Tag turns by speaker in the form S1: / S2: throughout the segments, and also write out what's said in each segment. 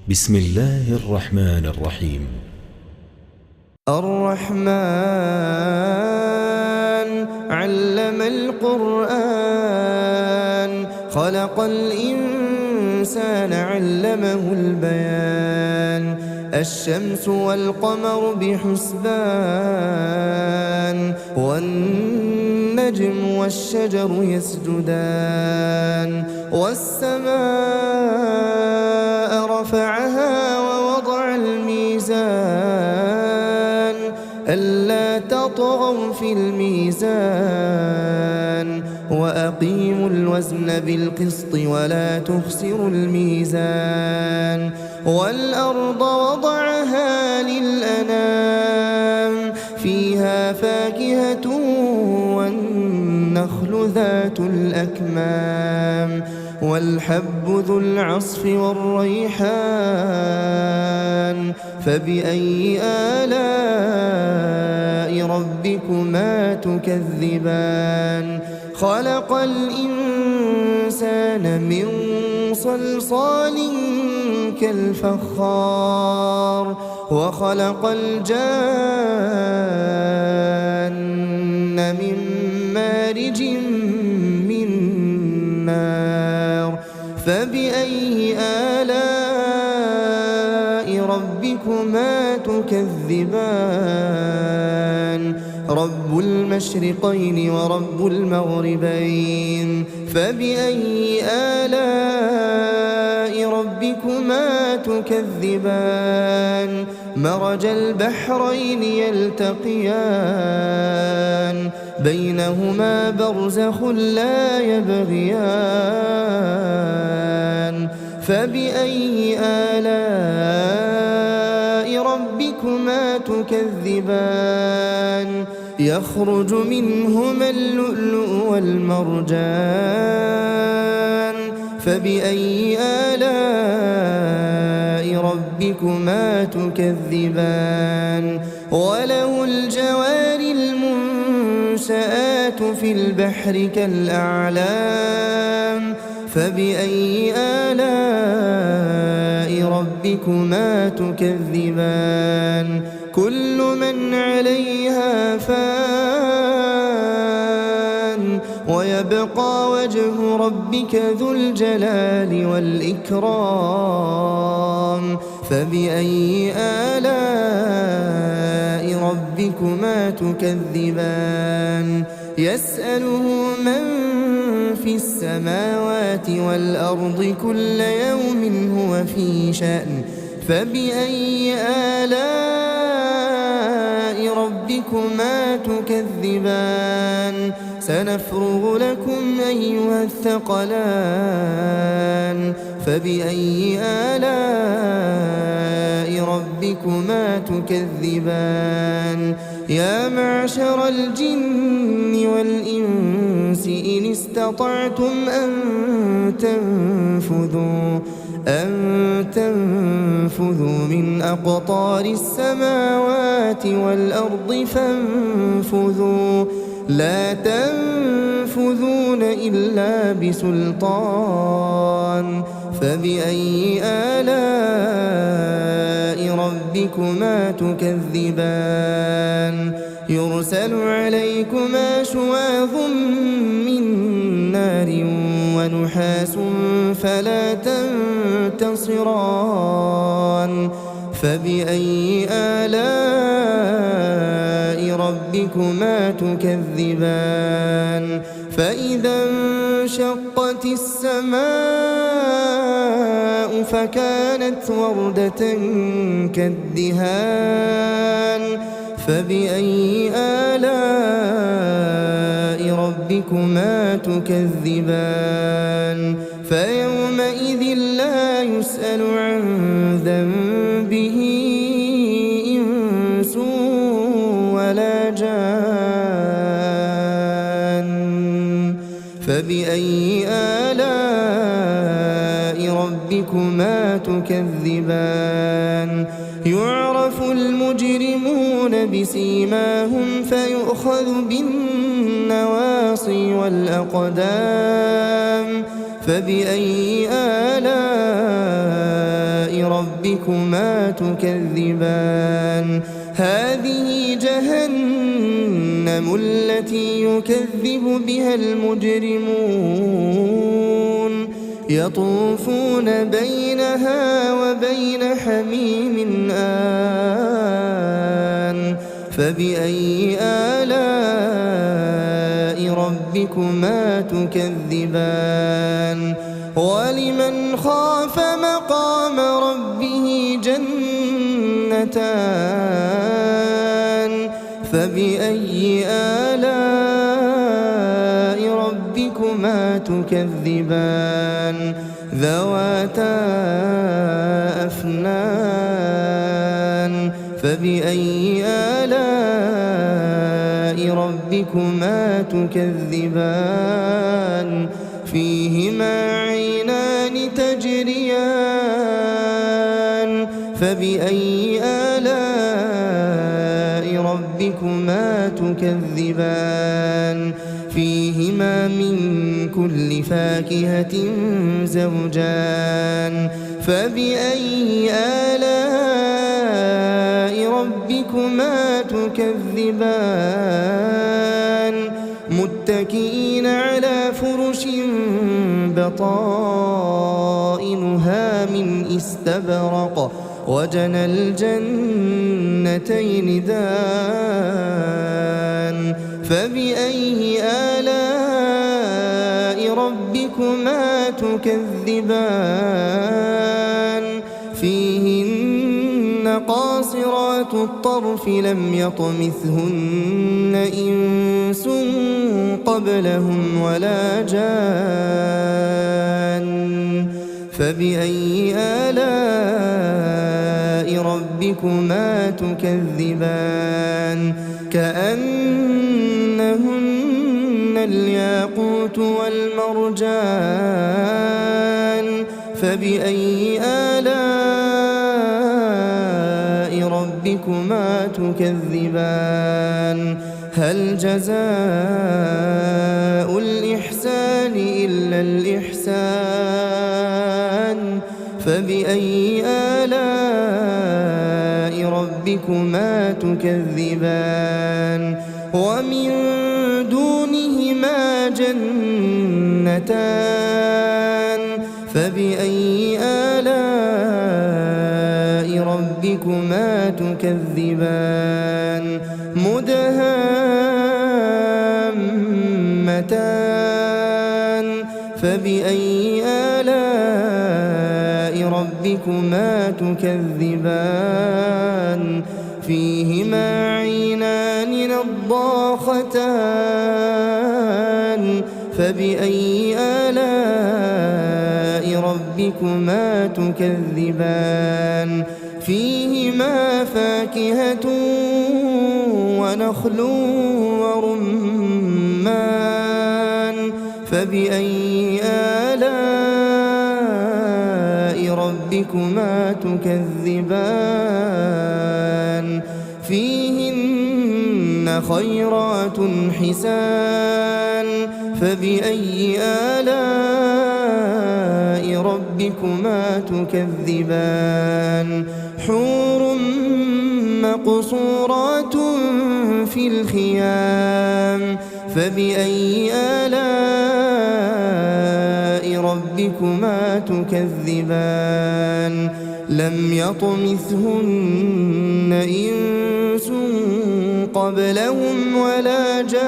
S1: بسم الله الرحمن الرحيم.
S2: الرحمن علم القرآن خلق الإنسان علمه البيان الشمس والقمر بحسبان والنجم والشجر يسجدان والسماء رفعها ووضع الميزان ألا تطغوا في الميزان وأقيموا الوزن بالقسط ولا تخسروا الميزان والأرض وضعها للأنام فيها فاكهة والنخل ذات الأكمام والحب ذو العصف والريحان فبأي آلاء ربكما تكذبان خلق الإنسان من صلصال كالفخار وخلق الجان من مارج من نار فبأي آلاء ربكما تكذبان رب المشرقين ورب المغربين فبأي آلاء ربكما تكذبان مرج البحرين يلتقيان بينهما برزخ لا يبغيان فبأي آلاء ربكما تكذبان يخرج منهما اللؤلؤ والمرجان فبأي آلاء ربكما تكذبان وله الجوار المنشآت في البحر كالأعلام فبأي آلاء ربكما تكذبان كل من عليها فان ويبقى وجه ربك ذو الجلال والإكرام فبأي آلاء ربكما تكذبان يسأله من في السماوات والأرض كل يوم هو في شأن فبأي آلاء ربكما تكذبان سنفرغ لكم أيها الثقلان فبأي آلاء ربكما تكذبان يا معشر الجن والإنس إن استطعتم أن تنفذوا من أقطار السماوات والأرض فانفذوا لا تنفذون إلا بسلطان فبأي آلاء ربكما تكذبان يرسل عليكما شواظ من نار ونحاس فلا تنتصران فبأي آلاء ربكما تكذبان فإذا انشقت السماء فكانت وردة كالدهان فبأي آلاء ربكما تكذبان فيومئذ لا يسأل عن ذنبه إنس ولا جان فبأي آلاء ربكما تكذبان يعرف المجرمون بسيماهم فيؤخذ بالنواصي والأقدام فبأي آلاء ربكما تكذبان هذه جهنم التي يكذب بها المجرمون يطوفون بينها وبين حميم آن فبأي آلاء ربكما تكذبان ولمن خاف مقام ربه جنتان فبأي آلاء ربكما تكذبان ذواتا أفنان فبأي آلاء ربكما تكذبان فيهما عينان تجريان فبأي آلاء ربكما تكذبان فيهما من كل فاكهة زوجان فبأي آلاء ربكما تكذبان متكئين على فرش بطائنها من استبرق وجنى الجنتين دان فبأي آلاء ربكما تكذبان فيهن قاصرات الطرف لم يطمثهن إنس قبلهم ولا جان فبأي آلاء ربكما تكذبان كأنهن الياقوت والمرجان فبأي آلاء ربكما تكذبان هل جزاء الإحسان إلا الإحسان فبأي آلاء ربكما تكذبان ومن دونهما جنتان فبأي آلاء ربكما تكذبان مدهامتان فبأي آلاء ربكما تكذبان فيهما عينان نضاختان فبأي آلاء ربكما تكذبان فيهما فاكهة ونخل ورمان فبأي آلاء ربكما تكذبان فيهن خيرات حسان فبأي آلاء ربكما تكذبان حور مقصورات في الخيام فبأي آلاء ربكما تكذبان لم يطمثهن إنس قبلهم ولا جان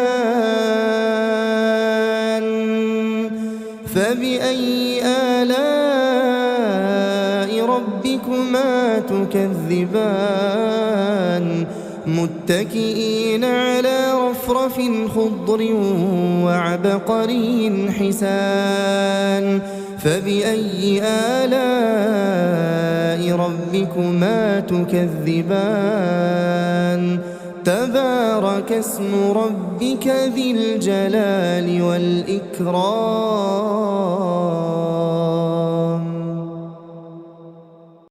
S2: فبأي آلاء ربكما تكذبان متكئين على رفرف خضر وعبقري حسان فبأي آلاء ربكما تكذبان تبارك اسم ربك ذي الجلال والإكرام